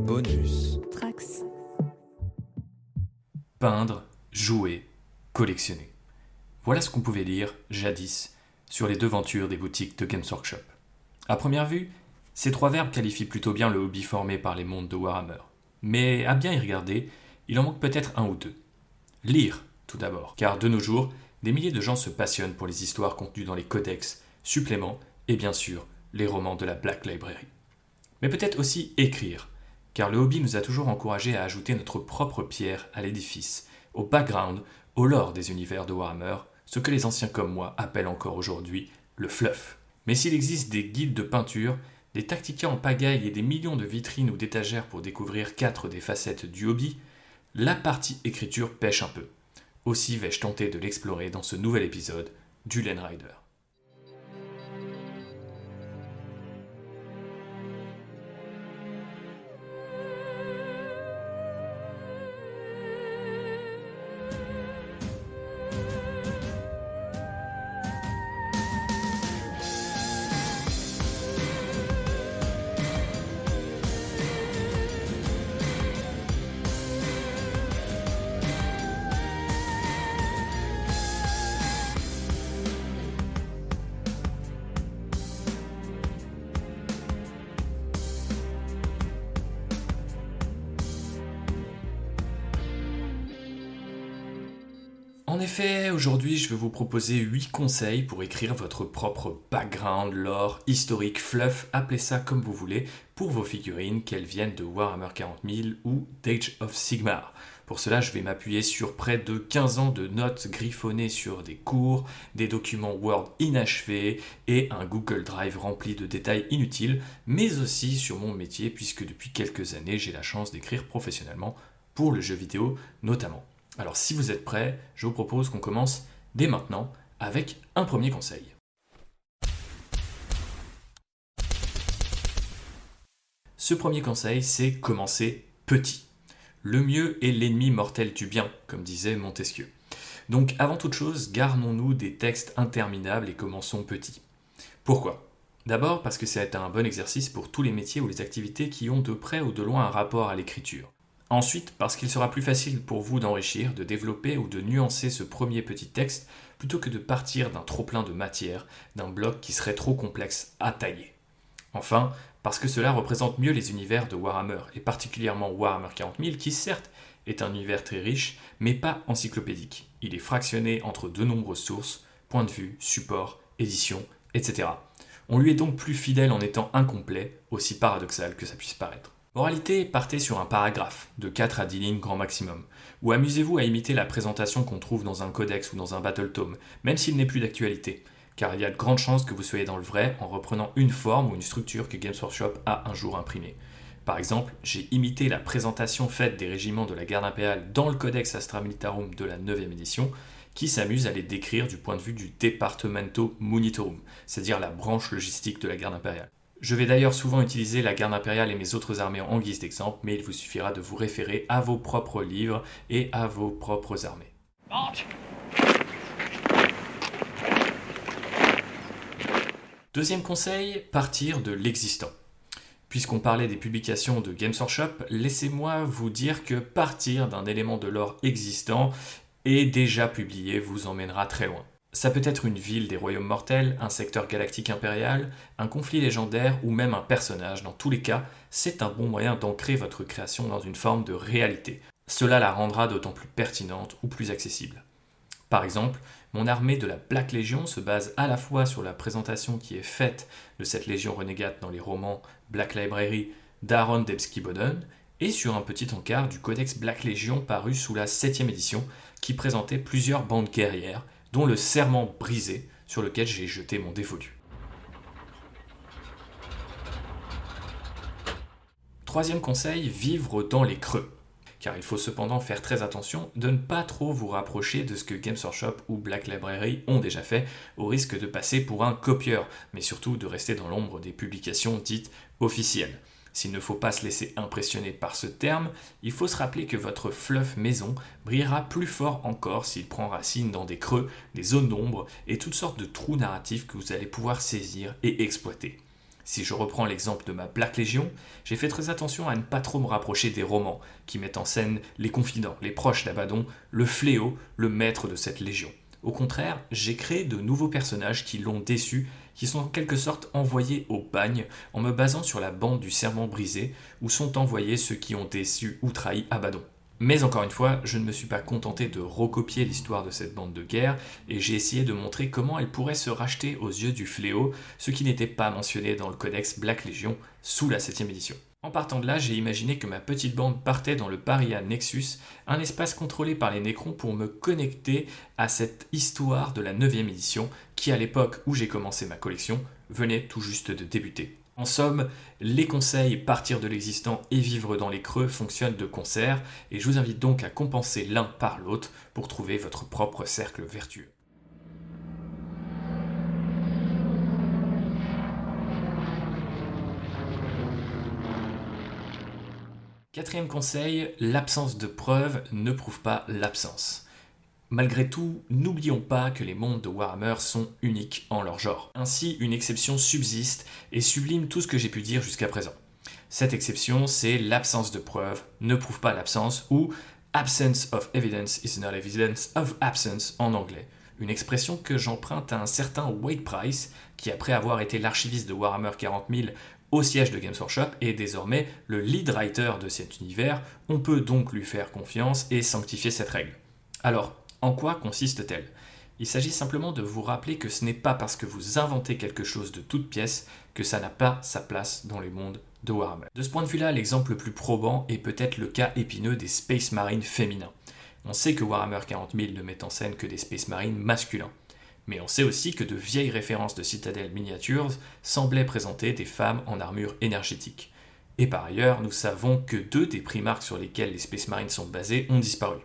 Bonus. Trax. Peindre, jouer, collectionner. Voilà ce qu'on pouvait lire, jadis, sur les devantures des boutiques de Games Workshop. À première vue, ces trois verbes qualifient plutôt bien le hobby formé par les mondes de Warhammer. Mais à bien y regarder, il en manque peut-être un ou deux. Lire, tout d'abord, car de nos jours, des milliers de gens se passionnent pour les histoires contenues dans les codex, suppléments et bien sûr, les romans de la Black Library. Mais peut-être aussi écrire, car le hobby nous a toujours encouragés à ajouter notre propre pierre à l'édifice, au background, au lore des univers de Warhammer, ce que les anciens comme moi appellent encore aujourd'hui le fluff. Mais s'il existe des guides de peinture, des tacticas en pagaille et des millions de vitrines ou d'étagères pour découvrir 4 des facettes du hobby, la partie écriture pêche un peu. Aussi vais-je tenter de l'explorer dans ce nouvel épisode du Lane Rider. En effet, aujourd'hui, je vais vous proposer 8 conseils pour écrire votre propre background, lore, historique, fluff, appelez ça comme vous voulez, pour vos figurines, qu'elles viennent de Warhammer 40 000 ou d'Age of Sigmar. Pour cela, je vais m'appuyer sur près de 15 ans de notes griffonnées sur des cours, des documents Word inachevés et un Google Drive rempli de détails inutiles, mais aussi sur mon métier, puisque depuis quelques années, j'ai la chance d'écrire professionnellement pour le jeu vidéo notamment. Alors si vous êtes prêts, je vous propose qu'on commence dès maintenant avec un premier conseil. Ce premier conseil, c'est commencer petit. Le mieux est l'ennemi mortel du bien, comme disait Montesquieu. Donc avant toute chose, garnons-nous des textes interminables et commençons petit. Pourquoi ? D'abord parce que c'est un bon exercice pour tous les métiers ou les activités qui ont de près ou de loin un rapport à l'écriture. Ensuite, parce qu'il sera plus facile pour vous d'enrichir, de développer ou de nuancer ce premier petit texte, plutôt que de partir d'un trop-plein de matière, d'un bloc qui serait trop complexe à tailler. Enfin, parce que cela représente mieux les univers de Warhammer, et particulièrement Warhammer 40 000, qui certes est un univers très riche, mais pas encyclopédique. Il est fractionné entre de nombreuses sources, points de vue, supports, éditions, etc. On lui est donc plus fidèle en étant incomplet, aussi paradoxal que ça puisse paraître. Moralité, partez sur un paragraphe, de 4 à 10 lignes grand maximum, ou amusez-vous à imiter la présentation qu'on trouve dans un codex ou dans un battle tome, même s'il n'est plus d'actualité, car il y a de grandes chances que vous soyez dans le vrai en reprenant une forme ou une structure que Games Workshop a un jour imprimée. Par exemple, j'ai imité la présentation faite des régiments de la garde impériale dans le codex Astra Militarum de la 9e édition, qui s'amuse à les décrire du point de vue du Departamento Munitorum, c'est-à-dire la branche logistique de la garde impériale. Je vais d'ailleurs souvent utiliser la garde impériale et mes autres armées en guise d'exemple, mais il vous suffira de vous référer à vos propres livres et à vos propres armées. Deuxième conseil, partir de l'existant. Puisqu'on parlait des publications de Games Workshop, laissez-moi vous dire que partir d'un élément de lore existant et déjà publié vous emmènera très loin. Ça peut être une ville des royaumes mortels, un secteur galactique impérial, un conflit légendaire ou même un personnage. Dans tous les cas, c'est un bon moyen d'ancrer votre création dans une forme de réalité. Cela la rendra d'autant plus pertinente ou plus accessible. Par exemple, mon armée de la Black Legion se base à la fois sur la présentation qui est faite de cette légion renégate dans les romans Black Library d'Aaron Dembski-Bowden et sur un petit encart du codex Black Legion paru sous la 7e édition qui présentait plusieurs bandes guerrières dont le serment brisé sur lequel j'ai jeté mon dévolu. Troisième conseil, vivre dans les creux. Car il faut cependant faire très attention de ne pas trop vous rapprocher de ce que Games Workshop ou Black Library ont déjà fait, au risque de passer pour un copieur, mais surtout de rester dans l'ombre des publications dites officielles. S'il ne faut pas se laisser impressionner par ce terme, il faut se rappeler que votre fluff maison brillera plus fort encore s'il prend racine dans des creux, des zones d'ombre et toutes sortes de trous narratifs que vous allez pouvoir saisir et exploiter. Si je reprends l'exemple de ma Black Légion, j'ai fait très attention à ne pas trop me rapprocher des romans qui mettent en scène les confidents, les proches d'Abaddon, le fléau, le maître de cette légion. Au contraire, j'ai créé de nouveaux personnages qui l'ont déçu, qui sont en quelque sorte envoyés au bagne en me basant sur la bande du serment brisé où sont envoyés ceux qui ont déçu ou trahi Abaddon. Mais encore une fois, je ne me suis pas contenté de recopier l'histoire de cette bande de guerre, et j'ai essayé de montrer comment elle pourrait se racheter aux yeux du fléau, ce qui n'était pas mentionné dans le codex Black Légion sous la 7ème édition. En partant de là, j'ai imaginé que ma petite bande partait dans le Paria Nexus, un espace contrôlé par les Nécrons pour me connecter à cette histoire de la 9ème édition, qui à l'époque où j'ai commencé ma collection, venait tout juste de débuter. En somme, les conseils partir de l'existant et vivre dans les creux fonctionnent de concert, et je vous invite donc à compenser l'un par l'autre pour trouver votre propre cercle vertueux. Quatrième conseil, l'absence de preuves ne prouve pas l'absence. Malgré tout, n'oublions pas que les mondes de Warhammer sont uniques en leur genre. Ainsi, une exception subsiste et sublime tout ce que j'ai pu dire jusqu'à présent. Cette exception, c'est l'absence de preuves ne prouve pas l'absence, ou absence of evidence is not evidence of absence en anglais. Une expression que j'emprunte à un certain Wade Price, qui après avoir été l'archiviste de Warhammer 40 000 au siège de Games Workshop est désormais le lead writer de cet univers. On peut donc lui faire confiance et sanctifier cette règle. Alors, en quoi consiste-t-elle ? Il s'agit simplement de vous rappeler que ce n'est pas parce que vous inventez quelque chose de toute pièce que ça n'a pas sa place dans les mondes de Warhammer. De ce point de vue-là, l'exemple le plus probant est peut-être le cas épineux des Space Marines féminins. On sait que Warhammer 40 000 ne met en scène que des Space Marines masculins. Mais on sait aussi que de vieilles références de Citadel Miniatures semblaient présenter des femmes en armure énergétique. Et par ailleurs, nous savons que 2 des primarques sur lesquels les Space Marines sont basés ont disparu.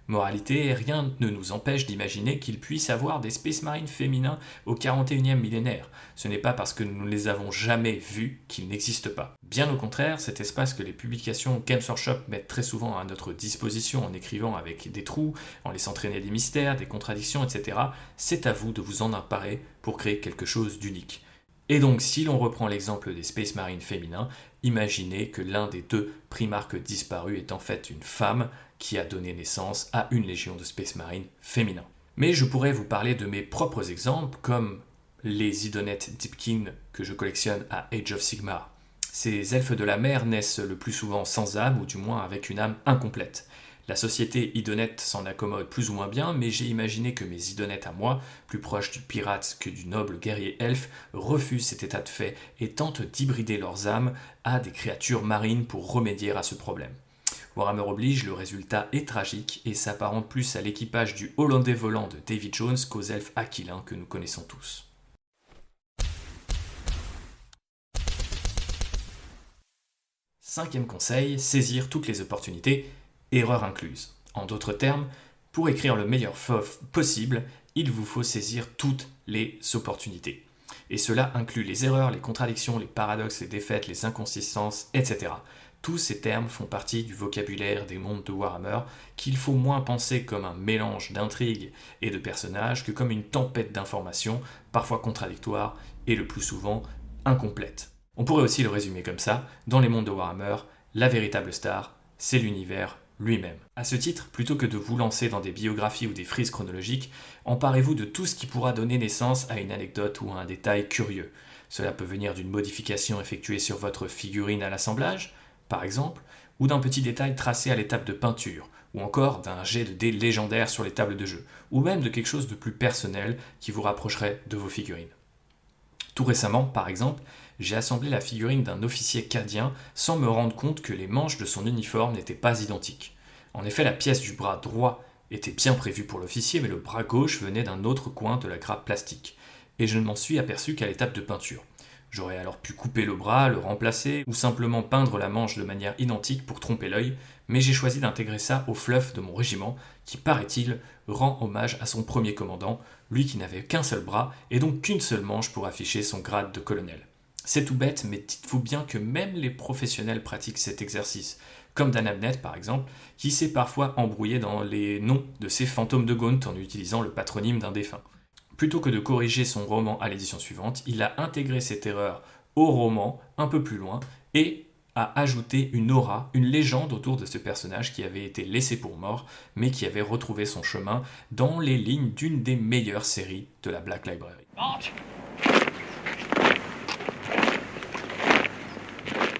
Moralité, rien ne nous empêche d'imaginer qu'il puisse avoir des Space Marines féminins au 41e millénaire. Ce n'est pas parce que nous ne les avons jamais vus qu'ils n'existent pas. Bien au contraire, cet espace que les publications Games Workshop mettent très souvent à notre disposition en écrivant avec des trous, en laissant traîner des mystères, des contradictions, etc., c'est à vous de vous en emparer pour créer quelque chose d'unique. Et donc, si l'on reprend l'exemple des Space Marines féminins, imaginez que l'un des 2 primarques disparus est en fait une femme qui a donné naissance à une légion de Space Marines féminins. Mais je pourrais vous parler de mes propres exemples, comme les Idonettes Deepkin que je collectionne à Age of Sigmar. Ces elfes de la mer naissent le plus souvent sans âme, ou du moins avec une âme incomplète. La société Idonette s'en accommode plus ou moins bien, mais j'ai imaginé que mes Idonettes à moi, plus proches du pirate que du noble guerrier elfe, refusent cet état de fait et tentent d'hybrider leurs âmes à des créatures marines pour remédier à ce problème. Warhammer oblige, le résultat est tragique et s'apparente plus à l'équipage du Hollandais volant de Davy Jones qu'aux elfes aquilins que nous connaissons tous. Cinquième conseil, saisir toutes les opportunités, erreur incluse. En d'autres termes, pour écrire le meilleur FOF possible, il vous faut saisir toutes les opportunités. Et cela inclut les erreurs, les contradictions, les paradoxes, les défaites, les inconsistances, etc. Tous ces termes font partie du vocabulaire des mondes de Warhammer qu'il faut moins penser comme un mélange d'intrigues et de personnages que comme une tempête d'informations, parfois contradictoires et le plus souvent incomplètes. On pourrait aussi le résumer comme ça, dans les mondes de Warhammer, la véritable star, c'est l'univers lui-même. À ce titre, plutôt que de vous lancer dans des biographies ou des frises chronologiques, emparez-vous de tout ce qui pourra donner naissance à une anecdote ou à un détail curieux. Cela peut venir d'une modification effectuée sur votre figurine à l'assemblage, par exemple, ou d'un petit détail tracé à l'étape de peinture, ou encore d'un jet de dés légendaire sur les tables de jeu, ou même de quelque chose de plus personnel qui vous rapprocherait de vos figurines. Tout récemment, par exemple, j'ai assemblé la figurine d'un officier cadien sans me rendre compte que les manches de son uniforme n'étaient pas identiques. En effet, la pièce du bras droit était bien prévue pour l'officier, mais le bras gauche venait d'un autre coin de la grappe plastique, et je ne m'en suis aperçu qu'à l'étape de peinture. J'aurais alors pu couper le bras, le remplacer, ou simplement peindre la manche de manière identique pour tromper l'œil, mais j'ai choisi d'intégrer ça au fluff de mon régiment, qui, paraît-il, rend hommage à son premier commandant, lui qui n'avait qu'un seul bras, et donc qu'une seule manche pour afficher son grade de colonel. C'est tout bête, mais dites-vous bien que même les professionnels pratiquent cet exercice, comme Dan Abnett par exemple, qui s'est parfois embrouillé dans les noms de ses fantômes de Gaunt en utilisant le patronyme d'un défunt. Plutôt que de corriger son roman à l'édition suivante, il a intégré cette erreur au roman un peu plus loin et à ajouter une aura, une légende autour de ce personnage qui avait été laissé pour mort, mais qui avait retrouvé son chemin dans les lignes d'une des meilleures séries de la Black Library.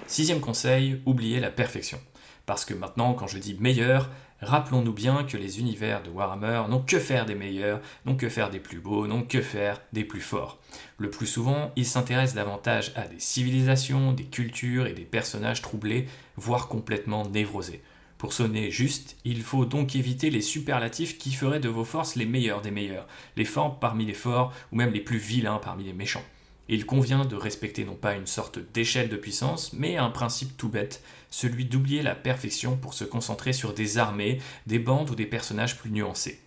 Sixième conseil, oubliez la perfection. Parce que maintenant, quand je dis meilleur, rappelons-nous bien que les univers de Warhammer n'ont que faire des meilleurs, n'ont que faire des plus beaux, n'ont que faire des plus forts. Le plus souvent, ils s'intéressent davantage à des civilisations, des cultures et des personnages troublés, voire complètement névrosés. Pour sonner juste, il faut donc éviter les superlatifs qui feraient de vos forces les meilleurs des meilleurs, les forts parmi les forts ou même les plus vilains parmi les méchants. Il convient de respecter non pas une sorte d'échelle de puissance, mais un principe tout bête, celui d'oublier la perfection pour se concentrer sur des armées, des bandes ou des personnages plus nuancés.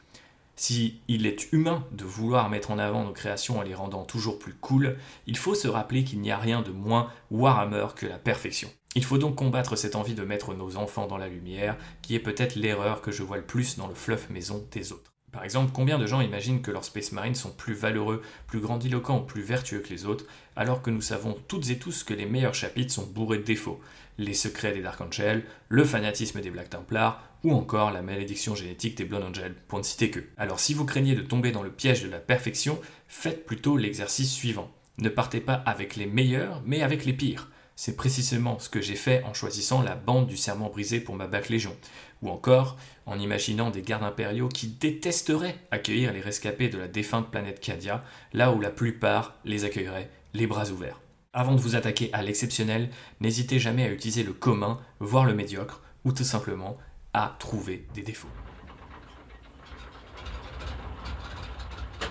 Si il est humain de vouloir mettre en avant nos créations en les rendant toujours plus cool, il faut se rappeler qu'il n'y a rien de moins Warhammer que la perfection. Il faut donc combattre cette envie de mettre nos enfants dans la lumière, qui est peut-être l'erreur que je vois le plus dans le fluff maison des autres. Par exemple, combien de gens imaginent que leurs Space Marines sont plus valeureux, plus grandiloquents ou plus vertueux que les autres, alors que nous savons toutes et tous que les meilleurs chapitres sont bourrés de défauts. Les secrets des Dark Angels, le fanatisme des Black Templars, ou encore la malédiction génétique des Blood Angels, pour ne citer que. Alors si vous craignez de tomber dans le piège de la perfection, faites plutôt l'exercice suivant. Ne partez pas avec les meilleurs, mais avec les pires. C'est précisément ce que j'ai fait en choisissant la bande du serment brisé pour ma Black Légion, ou encore en imaginant des gardes impériaux qui détesteraient accueillir les rescapés de la défunte planète Cadia, là où la plupart les accueilleraient les bras ouverts. Avant de vous attaquer à l'exceptionnel, n'hésitez jamais à utiliser le commun, voire le médiocre, ou tout simplement à trouver des défauts.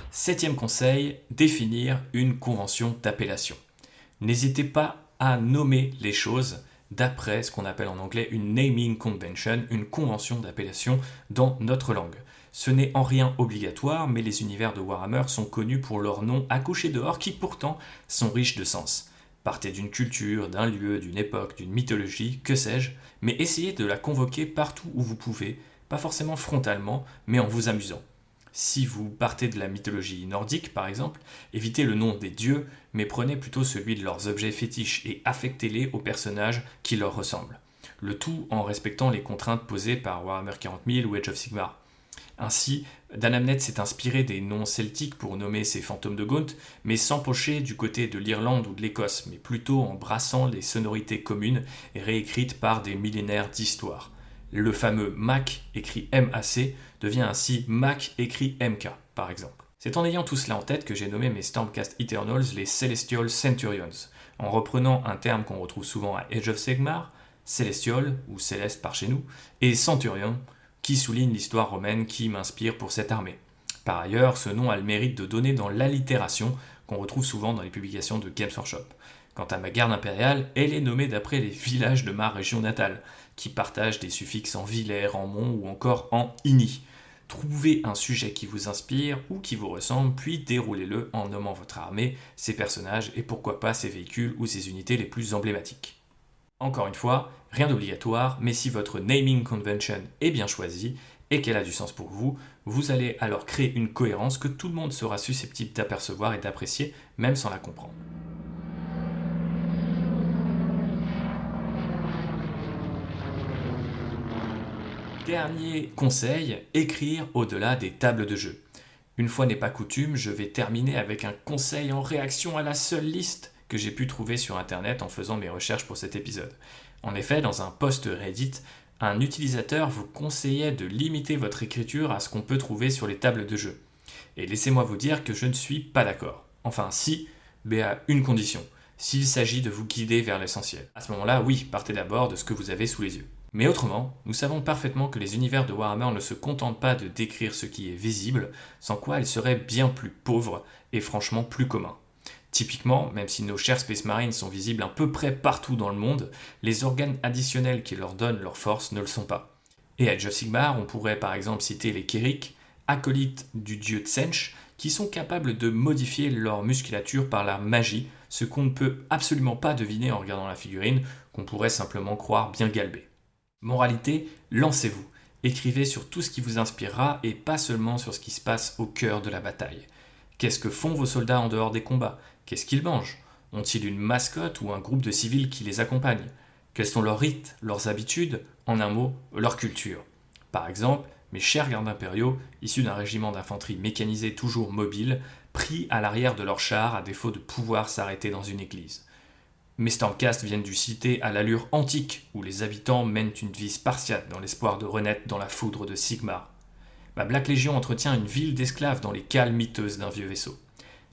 Septième conseil, définir une convention d'appellation. N'hésitez pas à nommer les choses d'après ce qu'on appelle en anglais une naming convention, une convention d'appellation dans notre langue. Ce n'est en rien obligatoire, mais les univers de Warhammer sont connus pour leurs noms à coucher dehors qui pourtant sont riches de sens. Partez d'une culture, d'un lieu, d'une époque, d'une mythologie, que sais-je, mais essayez de la convoquer partout où vous pouvez, pas forcément frontalement, mais en vous amusant. Si vous partez de la mythologie nordique, par exemple, évitez le nom des dieux, mais prenez plutôt celui de leurs objets fétiches et affectez-les aux personnages qui leur ressemblent. Le tout en respectant les contraintes posées par Warhammer 40 000 ou Age of Sigmar. Ainsi, Dan Abnett s'est inspiré des noms celtiques pour nommer ses fantômes de Gaunt, mais sans pocher du côté de l'Irlande ou de l'Écosse, mais plutôt en brassant les sonorités communes et réécrites par des millénaires d'histoire. Le fameux Mac, écrit M-A-C, devient ainsi Mac écrit MK, par exemple. C'est en ayant tout cela en tête que j'ai nommé mes Stormcast Eternals les Celestial Centurions, en reprenant un terme qu'on retrouve souvent à Age of Sigmar, Celestial, ou Céleste par chez nous, et Centurion, qui souligne l'histoire romaine qui m'inspire pour cette armée. Par ailleurs, ce nom a le mérite de donner dans l'allitération qu'on retrouve souvent dans les publications de Games Workshop. Quant à ma garde impériale, elle est nommée d'après les villages de ma région natale, qui partagent des suffixes en vilaire, en mont ou encore en ini. Trouvez un sujet qui vous inspire ou qui vous ressemble, puis déroulez-le en nommant votre armée, ses personnages et pourquoi pas ses véhicules ou ses unités les plus emblématiques. Encore une fois, rien d'obligatoire, mais si votre naming convention est bien choisie et qu'elle a du sens pour vous, vous allez alors créer une cohérence que tout le monde sera susceptible d'apercevoir et d'apprécier, même sans la comprendre. Dernier conseil, écrire au-delà des tables de jeu. Une fois n'est pas coutume, je vais terminer avec un conseil en réaction à la seule liste que j'ai pu trouver sur internet en faisant mes recherches pour cet épisode. En effet, dans un post Reddit, un utilisateur vous conseillait de limiter votre écriture à ce qu'on peut trouver sur les tables de jeu. Et laissez-moi vous dire que je ne suis pas d'accord. Enfin si, mais à une condition, s'il s'agit de vous guider vers l'essentiel. À ce moment-là, oui, partez d'abord de ce que vous avez sous les yeux. Mais autrement, nous savons parfaitement que les univers de Warhammer ne se contentent pas de décrire ce qui est visible, sans quoi ils seraient bien plus pauvres et franchement plus communs. Typiquement, même si nos chers Space Marines sont visibles à peu près partout dans le monde, les organes additionnels qui leur donnent leur force ne le sont pas. Et à Age of Sigmar, on pourrait par exemple citer les Kherik, acolytes du dieu Tsench, qui sont capables de modifier leur musculature par la magie, ce qu'on ne peut absolument pas deviner en regardant la figurine, qu'on pourrait simplement croire bien galbée. Moralité, lancez-vous. Écrivez sur tout ce qui vous inspirera et pas seulement sur ce qui se passe au cœur de la bataille. Qu'est-ce que font vos soldats en dehors des combats ? Qu'est-ce qu'ils mangent ? Ont-ils une mascotte ou un groupe de civils qui les accompagne? Quels sont leurs rites, leurs habitudes, en un mot, leur culture? Par exemple, mes chers gardes impériaux, issus d'un régiment d'infanterie mécanisée toujours mobile, pris à l'arrière de leur char à défaut de pouvoir s'arrêter dans une église. Mes Stormcast viennent du cité à l'allure antique, où les habitants mènent une vie spartiate dans l'espoir de renaître dans la foudre de Sigmar. Ma Black Légion entretient une ville d'esclaves dans les cales miteuses d'un vieux vaisseau.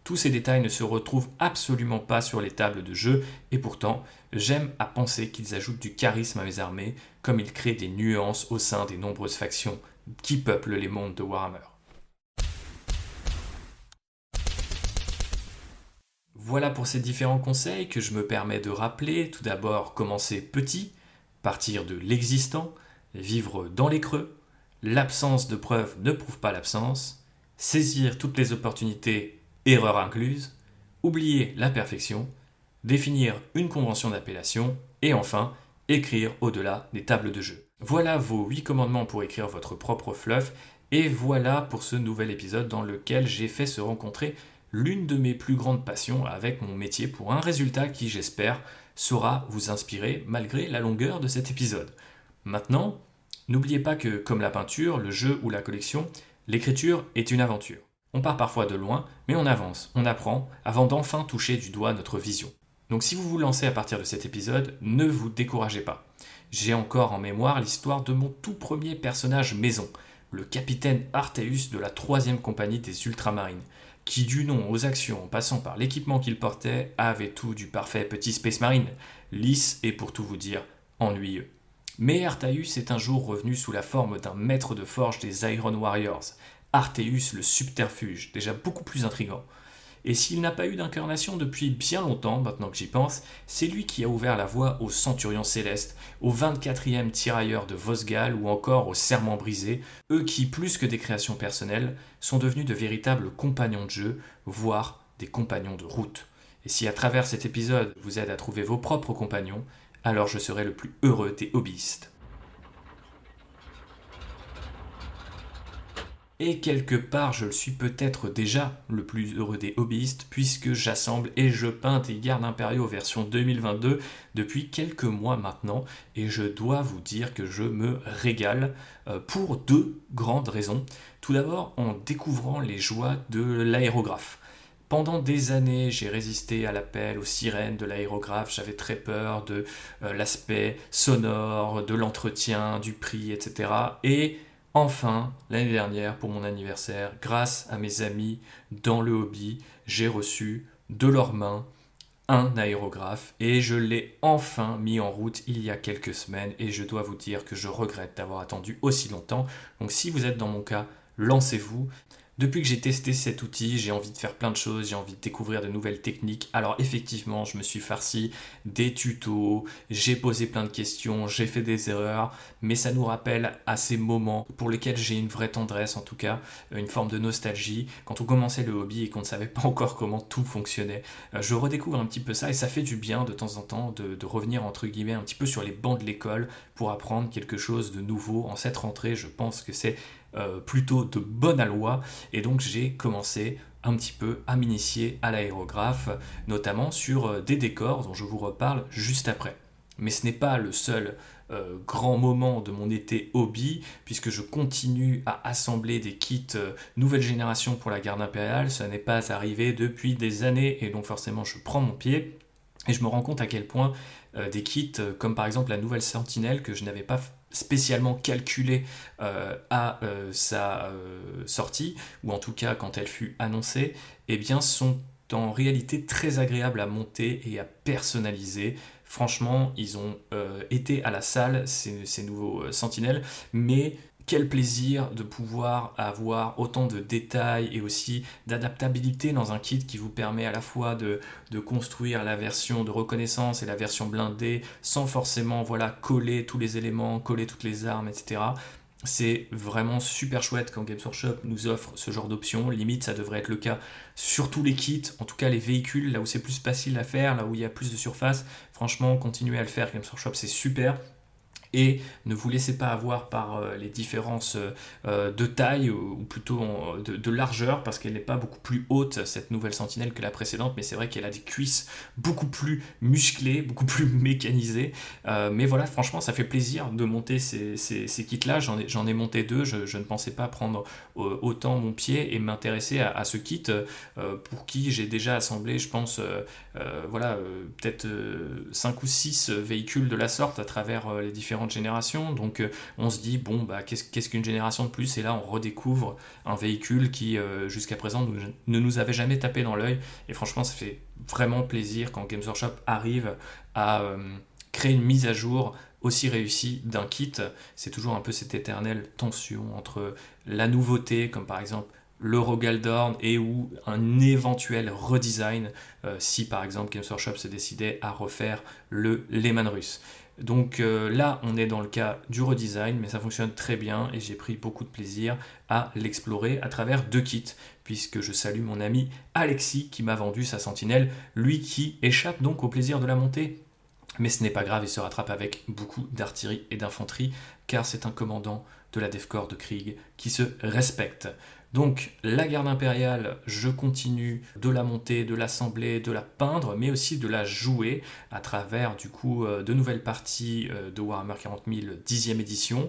Tous ces détails ne se retrouvent absolument pas sur les tables de jeu, et pourtant, j'aime à penser qu'ils ajoutent du charisme à mes armées, comme ils créent des nuances au sein des nombreuses factions qui peuplent les mondes de Warhammer. Voilà pour ces différents conseils que je me permets de rappeler. Tout d'abord, commencer petit, partir de l'existant, vivre dans les creux, l'absence de preuves ne prouve pas l'absence, saisir toutes les opportunités, erreurs incluses, oublier l'imperfection, définir une convention d'appellation et enfin, écrire au-delà des tables de jeu. Voilà vos 8 commandements pour écrire votre propre fluff et voilà pour ce nouvel épisode dans lequel j'ai fait se rencontrer l'une de mes plus grandes passions avec mon métier pour un résultat qui, j'espère, saura vous inspirer malgré la longueur de cet épisode. Maintenant, n'oubliez pas que, comme la peinture, le jeu ou la collection, l'écriture est une aventure. On part parfois de loin, mais on avance, on apprend, avant d'enfin toucher du doigt notre vision. Donc si vous vous lancez à partir de cet épisode, ne vous découragez pas. J'ai encore en mémoire l'histoire de mon tout premier personnage maison, le capitaine Arteus de la 3e compagnie des Ultramarines, qui du nom aux actions en passant par l'équipement qu'il portait avait tout du parfait petit Space Marine, lisse et pour tout vous dire, ennuyeux. Mais Arteus est un jour revenu sous la forme d'un maître de forge des Iron Warriors, Arteus le subterfuge, déjà beaucoup plus intrigant. Et s'il n'a pas eu d'incarnation depuis bien longtemps, maintenant que j'y pense, c'est lui qui a ouvert la voie aux Centurions Célestes, aux 24e tirailleurs de Vosgal ou encore aux Serments Brisés, eux qui, plus que des créations personnelles, sont devenus de véritables compagnons de jeu, voire des compagnons de route. Et si à travers cet épisode vous aide à trouver vos propres compagnons, alors je serai le plus heureux des hobbyistes. Et quelque part, je le suis peut-être déjà le plus heureux des hobbyistes puisque j'assemble et je peins des gardes impériaux version 2022 depuis quelques mois maintenant et je dois vous dire que je me régale pour 2 grandes raisons. Tout d'abord, en découvrant les joies de l'aérographe. Pendant des années, j'ai résisté à l'appel aux sirènes de l'aérographe, j'avais très peur de l'aspect sonore, de l'entretien, du prix, etc. Et enfin, l'année dernière, pour mon anniversaire, grâce à mes amis dans le hobby, j'ai reçu de leurs mains un aérographe et je l'ai enfin mis en route il y a quelques semaines et je dois vous dire que je regrette d'avoir attendu aussi longtemps. Donc si vous êtes dans mon cas, lancez-vous. Depuis que j'ai testé cet outil, j'ai envie de faire plein de choses, j'ai envie de découvrir de nouvelles techniques. Alors effectivement, je me suis farci des tutos, j'ai posé plein de questions, j'ai fait des erreurs, mais ça nous rappelle à ces moments pour lesquels j'ai une vraie tendresse, en tout cas, une forme de nostalgie. Quand on commençait le hobby et qu'on ne savait pas encore comment tout fonctionnait, je redécouvre un petit peu ça et ça fait du bien de temps en temps de revenir entre guillemets un petit peu sur les bancs de l'école pour apprendre quelque chose de nouveau. En cette rentrée, je pense que c'est plutôt de bonne aloi et donc j'ai commencé un petit peu à m'initier à l'aérographe, notamment sur des décors dont je vous reparle juste après. Mais ce n'est pas le seul grand moment de mon été hobby, puisque je continue à assembler des kits nouvelle génération pour la garde impériale. Ça n'est pas arrivé depuis des années et donc forcément je prends mon pied et je me rends compte à quel point des kits comme par exemple la nouvelle Sentinelle que je n'avais pas spécialement calculé à sa sortie, ou en tout cas quand elle fut annoncée, eh bien sont en réalité très agréables à monter et à personnaliser. Franchement, ils ont été à la salle, ces nouveaux Sentinelles, mais quel plaisir de pouvoir avoir autant de détails et aussi d'adaptabilité dans un kit qui vous permet à la fois de construire la version de reconnaissance et la version blindée sans forcément coller tous les éléments, coller toutes les armes, etc. C'est vraiment super chouette quand Games Workshop nous offre ce genre d'options. Limite, ça devrait être le cas sur tous les kits, en tout cas les véhicules, là où c'est plus facile à faire, là où il y a plus de surface. Franchement, continuez à le faire, Games Workshop, c'est super. Et ne vous laissez pas avoir par les différences de taille ou plutôt de largeur parce qu'elle n'est pas beaucoup plus haute cette nouvelle Sentinelle que la précédente, mais c'est vrai qu'elle a des cuisses beaucoup plus musclées, beaucoup plus mécanisées. Mais voilà, franchement, ça fait plaisir de monter ces kits-là. J'en ai monté deux, je ne pensais pas prendre autant mon pied et m'intéresser à ce kit pour qui j'ai déjà assemblé, je pense, peut-être 5 ou 6 véhicules de la sorte à travers les différentes générations. Donc on se dit, bon, bah, qu'est-ce qu'une génération de plus? Et là, on redécouvre un véhicule qui, jusqu'à présent, ne nous avait jamais tapé dans l'œil. Et franchement, ça fait vraiment plaisir quand Games Workshop arrive à créer une mise à jour aussi réussie d'un kit. C'est toujours un peu cette éternelle tension entre la nouveauté, comme par exemple le Rogaldorn et ou un éventuel redesign si par exemple Games Workshop se décidait à refaire le Lehman russe. Donc là on est dans le cas du redesign, mais ça fonctionne très bien et j'ai pris beaucoup de plaisir à l'explorer à travers deux kits, puisque je salue mon ami Alexis qui m'a vendu sa sentinelle, lui qui échappe donc au plaisir de la montée. Mais ce n'est pas grave, il se rattrape avec beaucoup d'artillerie et d'infanterie, car c'est un commandant de la Death Corps de Krieg qui se respecte. Donc la garde impériale, je continue de la monter, de l'assembler, de la peindre, mais aussi de la jouer à travers du coup de nouvelles parties de Warhammer 40 000 10e édition.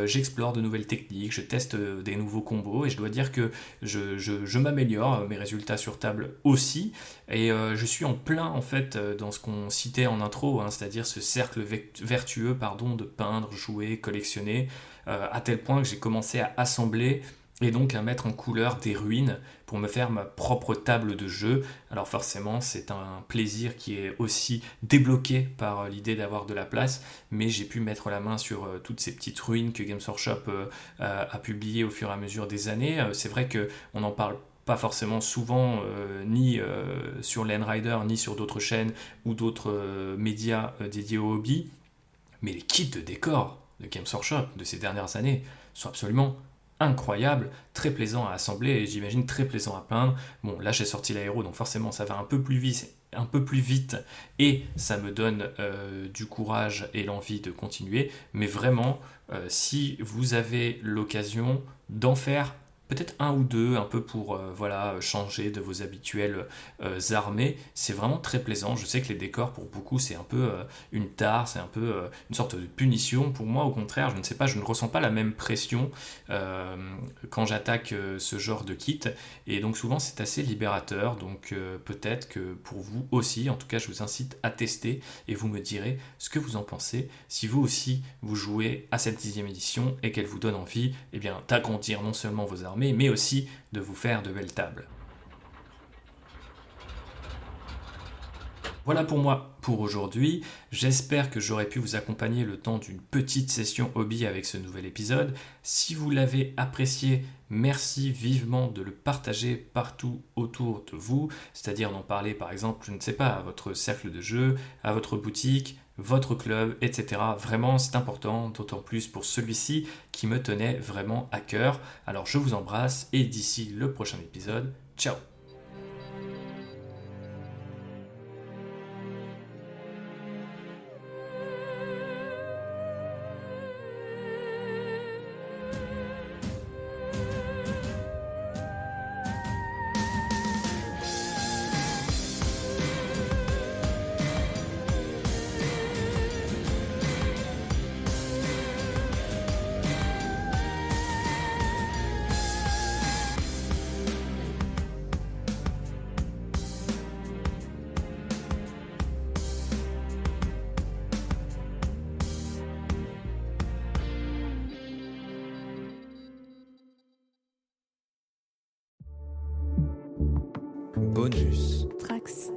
J'explore de nouvelles techniques, je teste des nouveaux combos et je dois dire que je m'améliore, mes résultats sur table aussi, et je suis en plein en fait dans ce qu'on citait en intro, hein, c'est-à-dire ce cercle vertueux de peindre, jouer, collectionner, à tel point que j'ai commencé à assembler et donc à mettre en couleur des ruines pour me faire ma propre table de jeu. Alors forcément, c'est un plaisir qui est aussi débloqué par l'idée d'avoir de la place, mais j'ai pu mettre la main sur toutes ces petites ruines que Games Workshop a publiées au fur et à mesure des années. C'est vrai qu'on n'en parle pas forcément souvent, ni sur Landrider, ni sur d'autres chaînes ou d'autres médias dédiés au hobby, mais les kits de décor de Games Workshop de ces dernières années sont absolument incroyable, très plaisant à assembler et j'imagine très plaisant à peindre. Bon, là j'ai sorti l'aéro, donc forcément ça va un peu plus vite et ça me donne du courage et l'envie de continuer. Mais vraiment, si vous avez l'occasion d'en faire peut-être un ou deux, un peu pour changer de vos habituelles armées, c'est vraiment très plaisant. Je sais que les décors, pour beaucoup, c'est un peu une tare, c'est un peu une sorte de punition. Pour moi, au contraire, je ne sais pas, je ne ressens pas la même pression quand j'attaque ce genre de kit. Et donc souvent, c'est assez libérateur. Donc peut-être que pour vous aussi, en tout cas, je vous incite à tester et vous me direz ce que vous en pensez. Si vous aussi, vous jouez à cette 10e édition et qu'elle vous donne envie d'agrandir non seulement vos armées, mais aussi de vous faire de belles tables. Voilà pour moi pour aujourd'hui. J'espère que j'aurai pu vous accompagner le temps d'une petite session hobby avec ce nouvel épisode. Si vous l'avez apprécié, merci vivement de le partager partout autour de vous, c'est-à-dire d'en parler par exemple, je ne sais pas, à votre cercle de jeu, à votre boutique, votre club, etc. Vraiment, c'est important, d'autant plus pour celui-ci qui me tenait vraiment à cœur. Alors je vous embrasse et d'ici le prochain épisode, ciao! Bonus. Trax.